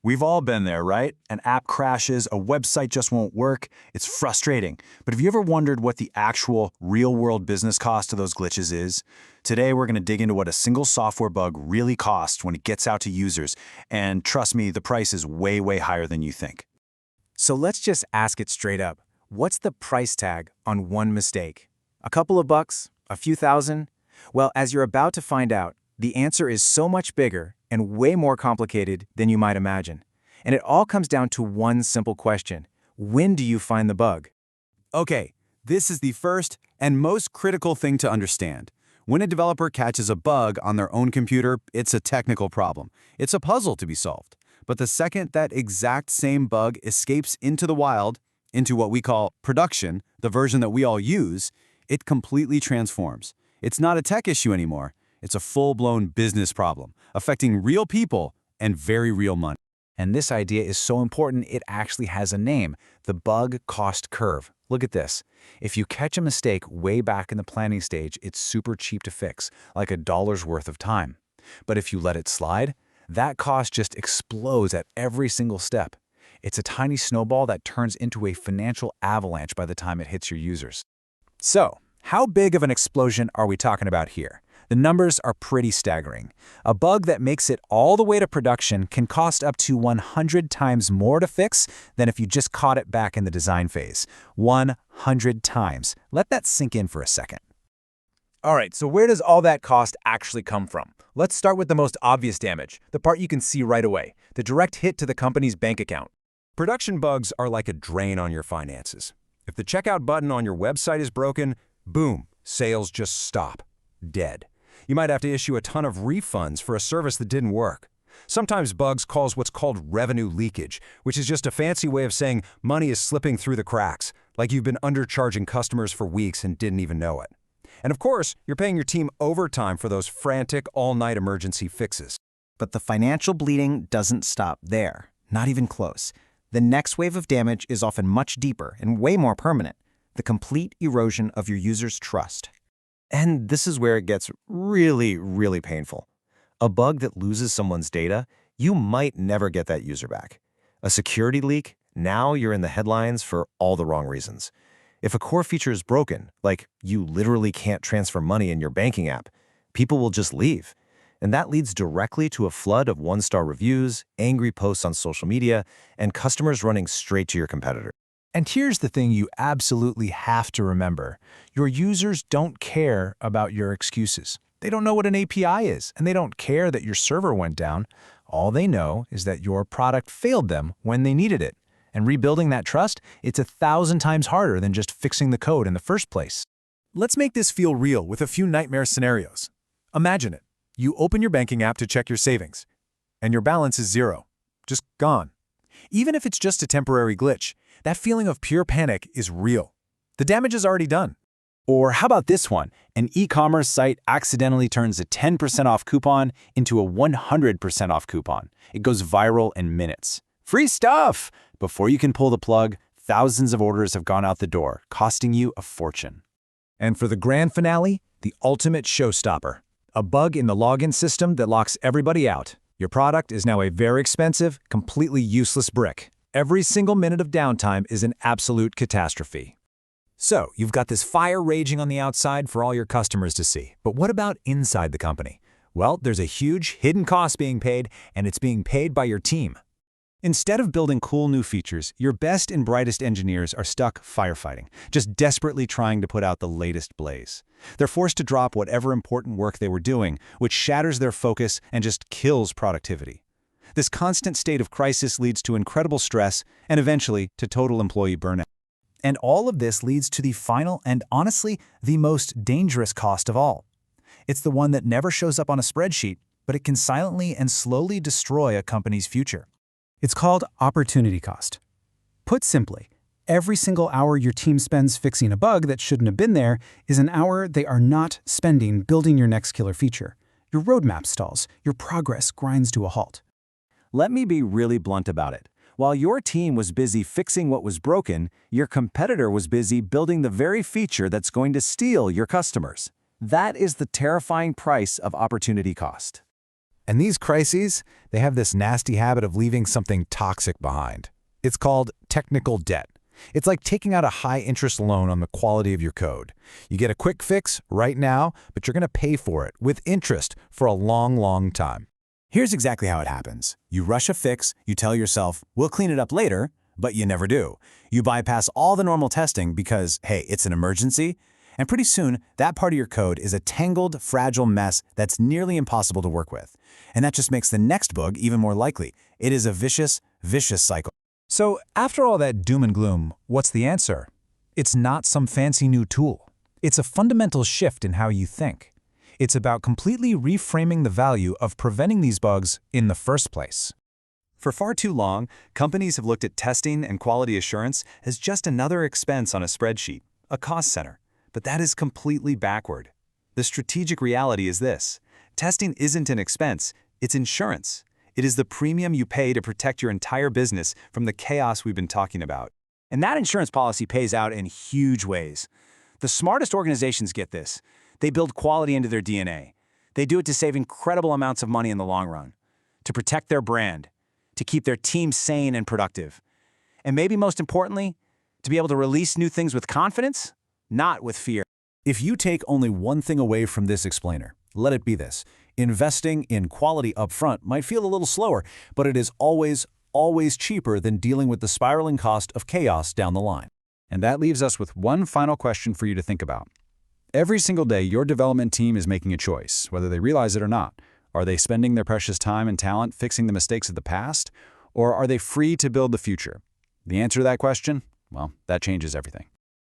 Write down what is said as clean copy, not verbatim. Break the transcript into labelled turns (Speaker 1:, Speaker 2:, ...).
Speaker 1: We've all been there, right? An app crashes, a website just won't work. It's frustrating. But have you ever wondered what the actual real-world business cost of those glitches is? Today, we're going to dig into what a single software bug really costs when it gets out to users. And trust me, the price is way, way higher than you think.
Speaker 2: So let's just ask it straight up. What's the price tag on one mistake? A couple of bucks? A few thousand? Well, as you're about to find out, the answer is so much bigger and way more complicated than you might imagine. And it all comes down to one simple question. When do you find the bug?
Speaker 1: Okay, this is the first and most critical thing to understand. When a developer catches a bug on their own computer, it's a technical problem. It's a puzzle to be solved. But the second that exact same bug escapes into the wild, into what we call production, the version that we all use, it completely transforms. It's not a tech issue anymore. It's a full-blown business problem, affecting real people and very real money.
Speaker 2: And this idea is so important, it actually has a name, the bug cost curve. Look at this. If you catch a mistake way back in the planning stage, it's super cheap to fix, like $1 worth of time. But if you let it slide, that cost just explodes at every single step. It's a tiny snowball that turns into a financial avalanche by the time it hits your users. So, how big of an explosion are we talking about here? The numbers are pretty staggering. A bug that makes it all the way to production can cost up to 100 times more to fix than if you just caught it back in the design phase. 100 times. Let that sink in for a second. All right, so where does all that cost actually come from? Let's start with the most obvious damage, the part you can see right away, the direct hit to the company's bank account.
Speaker 3: Production bugs are like a drain on your finances. If the checkout button on your website is broken, boom, sales just stop. Dead. You might have to issue a ton of refunds for a service that didn't work. Sometimes bugs cause what's called revenue leakage, which is just a fancy way of saying money is slipping through the cracks, like you've been undercharging customers for weeks and didn't even know it. And of course, you're paying your team overtime for those frantic all-night emergency fixes.
Speaker 4: But the financial bleeding doesn't stop there. Not even close. The next wave of damage is often much deeper and way more permanent. The complete erosion of your users' trust. And this is where it gets really, really painful. A bug that loses someone's data, you might never get that user back. A security leak, now you're in the headlines for all the wrong reasons. If a core feature is broken, like you literally can't transfer money in your banking app, people will just leave. And that leads directly to a flood of one-star reviews, angry posts on social media, and customers running straight to your competitor.
Speaker 2: And here's the thing you absolutely have to remember. Your users don't care about your excuses. They don't know what an API is, and they don't care that your server went down. All they know is that your product failed them when they needed it. And rebuilding that trust, it's 1,000 times harder than just fixing the code in the first place.
Speaker 5: Let's make this feel real with a few nightmare scenarios. Imagine it. You open your banking app to check your savings, and your balance is zero. Just gone. Even if it's just a temporary glitch, that feeling of pure panic is real. The damage is already done.
Speaker 2: Or how about this one? An e-commerce site accidentally turns a 10% off coupon into a 100% off coupon. It goes viral in minutes. Free stuff! Before you can pull the plug, thousands of orders have gone out the door, costing you a fortune. And for the grand finale, the ultimate showstopper. A bug in the login system that locks everybody out. Your product is now a very expensive, completely useless brick. Every single minute of downtime is an absolute catastrophe. So, you've got this fire raging on the outside for all your customers to see. But what about inside the company? Well, there's a huge hidden cost being paid, and it's being paid by your team. Instead of building cool new features, your best and brightest engineers are stuck firefighting, just desperately trying to put out the latest blaze. They're forced to drop whatever important work they were doing, which shatters their focus and just kills productivity. This constant state of crisis leads to incredible stress and eventually to total employee burnout. And all of this leads to the final and honestly, the most dangerous cost of all. It's the one that never shows up on a spreadsheet, but it can silently and slowly destroy a company's future. It's called opportunity cost. Put simply, every single hour your team spends fixing a bug that shouldn't have been there is an hour they are not spending building your next killer feature. Your roadmap stalls, your progress grinds to a halt.
Speaker 1: Let me be really blunt about it. While your team was busy fixing what was broken, your competitor was busy building the very feature that's going to steal your customers. That is the terrifying price of opportunity cost.
Speaker 5: And these crises, they have this nasty habit of leaving something toxic behind. It's called technical debt. It's like taking out a high-interest loan on the quality of your code. You get a quick fix right now, but you're going to pay for it with interest for a long, long time.
Speaker 1: Here's exactly how it happens. You rush a fix, you tell yourself, we'll clean it up later, but you never do. You bypass all the normal testing because, hey, it's an emergency, and pretty soon, that part of your code is a tangled, fragile mess that's nearly impossible to work with. And that just makes the next bug even more likely. It is a vicious, vicious cycle.
Speaker 5: So after all that doom and gloom, what's the answer? It's not some fancy new tool. It's a fundamental shift in how you think. It's about completely reframing the value of preventing these bugs in the first place.
Speaker 2: For far too long, companies have looked at testing and quality assurance as just another expense on a spreadsheet, a cost center. But that is completely backward. The strategic reality is this: testing isn't an expense, it's insurance. It is the premium you pay to protect your entire business from the chaos we've been talking about.
Speaker 1: And that insurance policy pays out in huge ways. The smartest organizations get this. They build quality into their DNA. They do it to save incredible amounts of money in the long run, to protect their brand, to keep their team sane and productive. And maybe most importantly, to be able to release new things with confidence, not with fear.
Speaker 2: If you take only one thing away from this explainer, let it be this: investing in quality upfront might feel a little slower, but it is always, always cheaper than dealing with the spiraling cost of chaos down the line. And that leaves us with one final question for you to think about. Every single day, your development team is making a choice, whether they realize it or not. Are they spending their precious time and talent fixing the mistakes of the past, or are they free to build the future? The answer to that question, well, that changes everything.